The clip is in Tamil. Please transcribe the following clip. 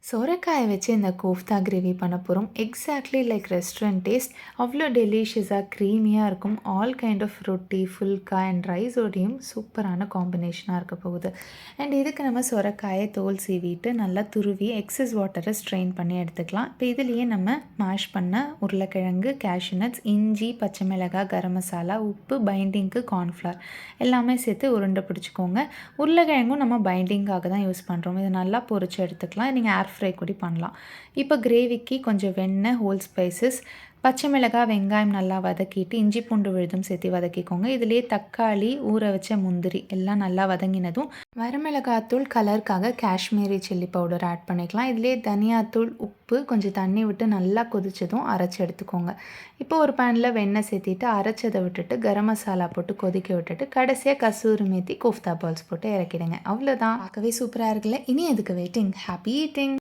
சொரக்காய வச்சு இந்த கோஃப்தா கிரேவி பண்ண போகிறோம். Exactly like restaurant taste. அவ்வளோ டெலிஷியஸாக க்ரீமியாக இருக்கும். ஆல் கைண்ட் ஆஃப் ரொட்டி, ஃபுல்கா அண்ட் ரைஸோடையும் சூப்பரான காம்பினேஷனாக இருக்க போகுது. அண்ட் இதுக்கு நம்ம சொரக்காயை தோல் சீவிட்டு நல்லா துருவி எக்ஸஸ் வாட்டரை ஸ்ட்ரெயின் பண்ணி எடுத்துக்கலாம். இப்போ இதுலேயே நம்ம மேஷ் பண்ண உருளைக்கிழங்கு, கேஷ்யூ நட்ஸ், இஞ்சி, பச்சை மிளகாய், கரம் மசாலா, உப்பு, பைண்டிங்க்கு கார்ன்ஃப்ளவர் எல்லாமே சேர்த்து உருண்டை பிடிச்சிக்கோங்க. உருளைக்கிழங்கும் நம்ம பைண்டிங்காக தான் யூஸ் பண்ணுறோம். இதை நல்லா பொரிச்சு எடுத்துக்கலாம். நீங்கள் ஏர் ஃப்ரை கூட பண்ணலாம். இப்போ கிரேவிக்கு கொஞ்சம் வெண்ணெய், ஹோல் ஸ்பைசஸ், பச்சை மிளகாய், வெங்காயம் நல்லா வதக்கிட்டு இஞ்சி பூண்டு விழுதும் சேர்த்து வதக்கிக்கோங்க. இதிலே தக்காளி, ஊற வச்ச முந்திரி எல்லாம் நல்லா வதங்கினதும் வரமிளகாத்தூள், கலருக்காக காஷ்மீரி சில்லி பவுடர் ஆட் பண்ணிக்கலாம். இதிலே தனியாத்தூள், உப்பு, கொஞ்சம் தண்ணி விட்டு நல்லா கொதிச்சதும் அரைச்சி எடுத்துக்கோங்க. இப்போ ஒரு பேனில் வெண்ணெய் சேர்த்திட்டு அரைச்சதை விட்டுட்டு கரம் மசாலா போட்டு கொதிக்க விட்டுட்டு கடைசியாக கசூரி மேத்தி, கோஃப்தா பால்ஸ் போட்டு இறக்கிடுங்க. அவ்வளோதான். பார்க்கவே சூப்பராக இருக்குல்ல. இனி எதுக்கு வெயிட்டிங்? Happy eating.